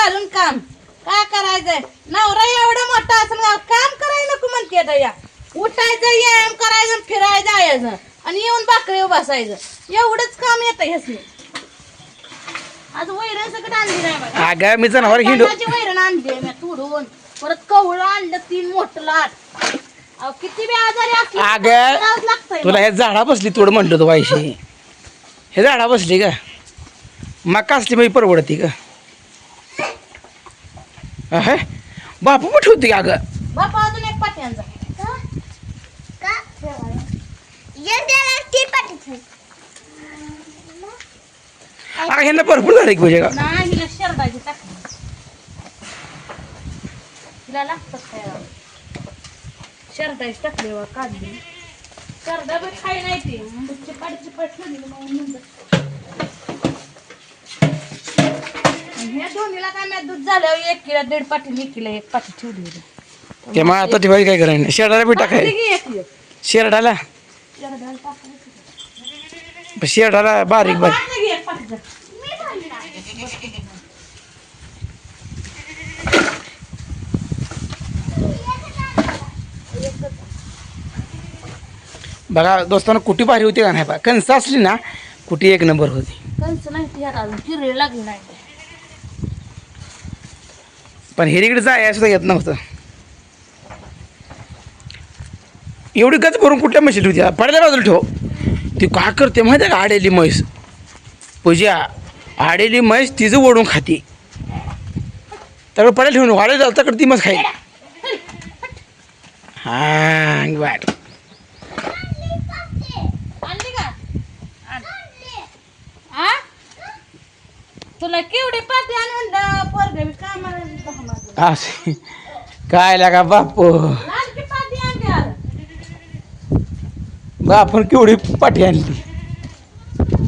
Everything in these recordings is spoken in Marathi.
घालून काम काय करायचंय नवरा एवढा मोठा असं काम करायला नको म्हणते दया उठायचं व्यायाम करायचं फिरायचं जायचं आणि येऊन बाकरी बसायचं एवढंच काम येतं ह्यासनी आज वैरण सगळं आणली नाही बघा अगं मी जनावर हिंडू वैरण आणली मी तोडून परत कवळं आणलं 3 मोठं लाट अहो किती बी आजारी असली अगं लागतंय तुला हे झाडा बसली तोड म्हणलं तो बाईशी हे झाडा बसली का मका असली मी परवडती का अहे बापू मोठी होती अगं बापा अजून एक पाट्यांचा अगं ह्यांना भरपूर झाले की पाहिजे का नाही हिला शरडाची टाकली हिला लागतात काय शरडाची टाकली वा काढली शरडा बी खाई नाही ती चिपाट ठेवली मग नंतर ह्या दोन्हीला काय मी दूध झालं 1 किलो 1.5 पाटी 1 किलो 1 पाटी ठेवली होती ते मग आता ती बाई काय करायला शेरडाला बी टाकाय शेरडाला शेरडाला बारीक बारीक बघा दोस्तांना कुठी भारी होती का नाही बा कणसं असली ना कुठी 1 नंबर होती कंच नाही ती आता अजून किरे लागली नाही पण हिरीकडे जाय सुद्धा येत नव्हतं एवढी गच भरून कुठल्या म्हशी होती पडल्या बाजूला ठेव ती का करते माहिती आहे का आडेली म्हैस पूजा आडेली म्हैस तिचं ओढून खाते त्याकडे पडेल ठेवून वाढेल जाऊ त्याकडे ती मस्त खाईल हां वाट आणली का आ तुला केवढी पाटी आणून पोरग कामाला असे काय लागा बापू आणखी पाटी आणली बापून केवढी पाठी आणली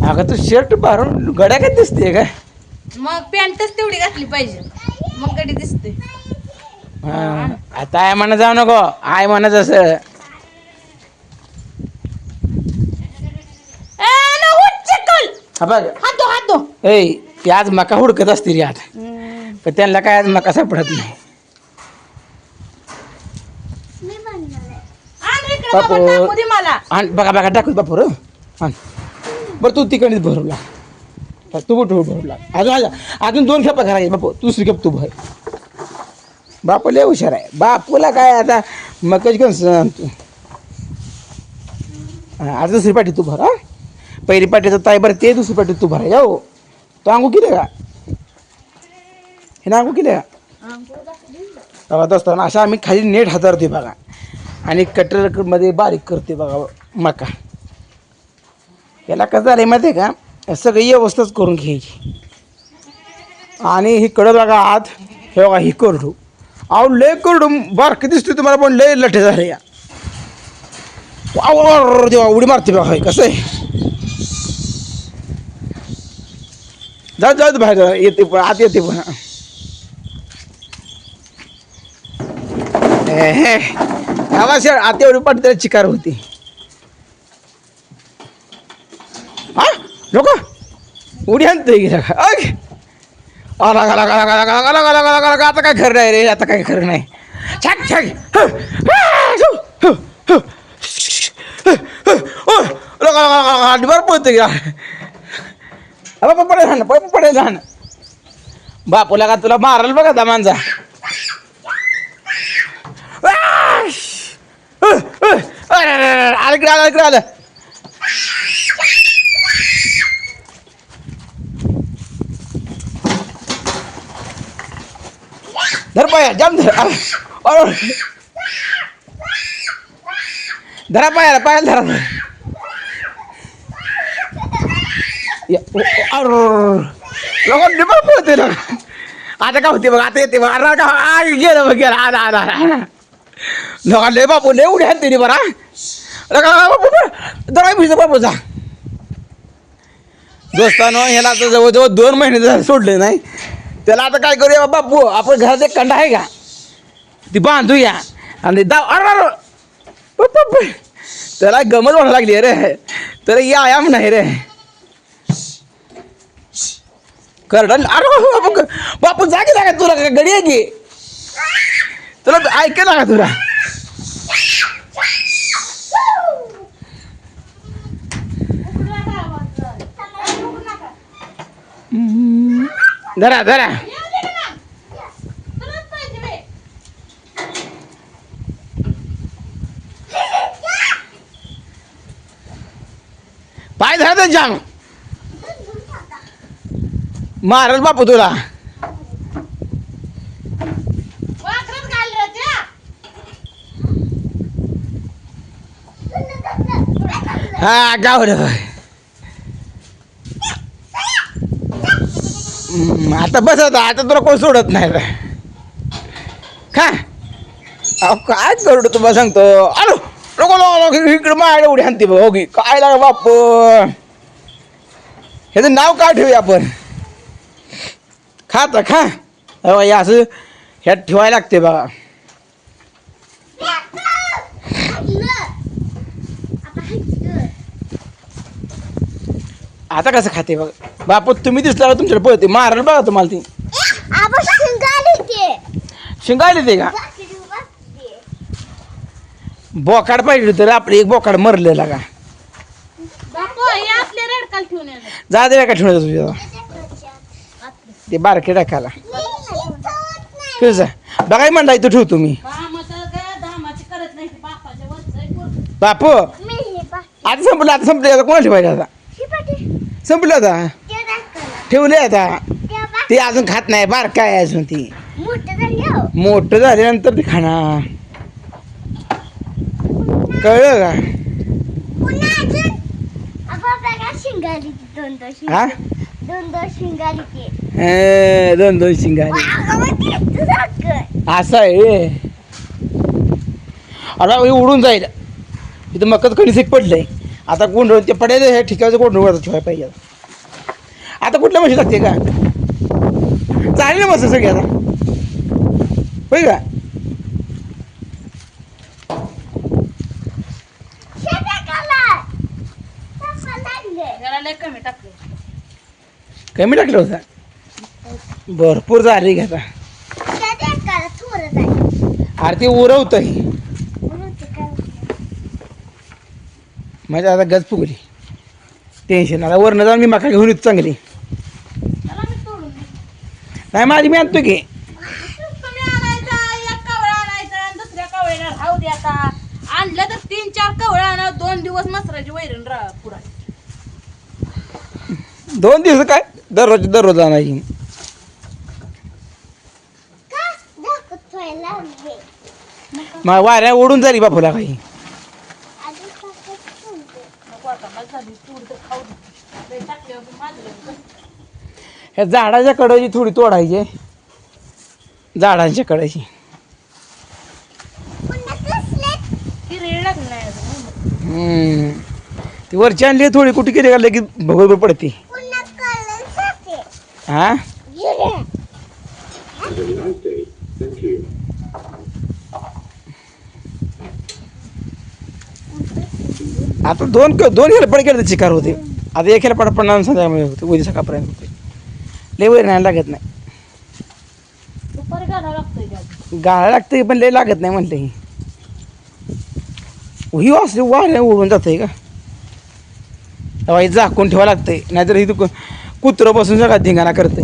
अगं तू शर्ट भरून गड्या काय दिसते काय मग पॅन्टच तेवढी घातली पाहिजे मग कधी दिसते आता आय म्हणा जाऊ नको आय म्हणत असं हा बघ हातो ए ती आज मका हुडकत असते रे आता पण त्यांना काय आज मका सापडत नाही बापू मला आण बघा टाकू बापू र आण बरं तू तिकडे भरू लाग तू भरू लाग अजून 2 खेपा घालायचे बापू दुसरी खेप तू भर बापू लय हुशार आहे बापूला काय आता मकाच घेऊन तू आज दुसरी पाठी तू भर हा पहिली पाठीचं ताई बरं ते दुसरी पाठी तू भरा जाऊ तो अंगू केले का हे ना अंगू केले का दोस्तांना अशा आम्ही खाली नेट हाताळते बघा आणि कटरमध्ये बारीक करते बघा मका याला कसं झालं माहिती आहे का सगळी व्यवस्थाच करून घ्यायची आणि ही कडं बघा आत हे बघा ही करडू अहो लय करडू बारकी दिसते तुम्हाला पण लय लठे झाले या देवा उडी मारते बघा कसं आहे जाऊ बाहेर येते पण आत येते पण आवाज आता एवढी पाठी त्याला चिकार होती हा नको उडी आणते गेला आता काय खरं नाही रे आता काय खरं नाही छाक छाक बरं पळते गेला पडेल लहान बापूला का तुला मारल बघा दा मांजा इकडे आलं धर पाया जाम धरा पायाला धरा लोक पोहते लोक आता का होते बघ आता येते बघ गेलं बघ गेला आला लोक लय बापू लय उड्या हात बरा जरा भिज बापू जा दोस्तानो ह्याला आता जवळजवळ 2 महिने झाले सोडले नाही त्याला आता काय करूया बापू आपण घरात एक कंडा आहे का ती बांधूया आणि त्याला गमत व्हायला लागली रे तर याम नाही रे करडा अरे बापू बापू जागे जागा तुला का गडी आहे की तुला ऐक ना का तुला धरा धरा पाय धरा तर जाम मारल बापू तुला हा गावड आता बस आता तुला कोण सोडत नाही का अहो काय करू तुम्हाला सांगतो अरे नको इकडे माय एवढी हानते बघ हो की काय लागा बाप ह्याचं नाव काय ठेवूया आपण खा आता खा अहो या असं ह्यात ठेवायला लागते बघा आता कसं खाते बघा बापू तुम्ही दिसला तुमच्याकडे पळते मारल बघा तुम्हाला ती शिंगायला ते का बोकाड पाहिजे तर आपलं एक बोकाड मरलेला का जा दे का ठेवण्याचं तुझ्या ते बारके टाकायला तुझं बघाय म्हणला इथं ठेवतो मी बापू आता संपलं आता कोणाला ठेवायचं आता संपलं आता ठेवले आता ते अजून खात नाही बारका आहे अजून ती मोठं झाल्यानंतर ते खाणार कळलं का हा दोन दोन शिंगारी असं आहे आता उडून जाईल इथं मकत कणीस पडलंय आता कोंड ते पडायचं ह्या ठिकाणचं कोंड ठेवायला पाहिजे आता कुठल्या म्हशी लागते का चालेल ना मस्त सगळी आता होय का कमी टाकलं होतं भरपूर झाली घ्या अरे ते उरवत माझ्या आता गज फुगली टेन्शन आता वरनं जाऊन मी मका घेऊन येतो चांगली नाही माझी मी आणतो की आणलं तर 3-4 कवळा आणा 2 दिवस मसराची वैरण पुरा 2 दिवस काय दररोज आणायची मग वाऱ्या ओढून झाली बापूला काही ह्या झाडाच्या कडाची थोडी तोडायची झाडांच्या कडाची ती वरची आणली थोडी कुठे केली का की भगवत पडते हा आता दोन हेलपड केलं चिकार होते आता एक हेलपड पडणार संध्याकाळी होते उद्या सकाळपर्यंत होते लय वैर नाही लागत नाही गाळा लागतंय पण लय लागत नाही म्हणलं ही असली वाऱ्या उडून जाते का तेव्हा झाकून ठेवा लागतंय नाहीतर ही कुत्रं बसून सगळा धिंगाणा करते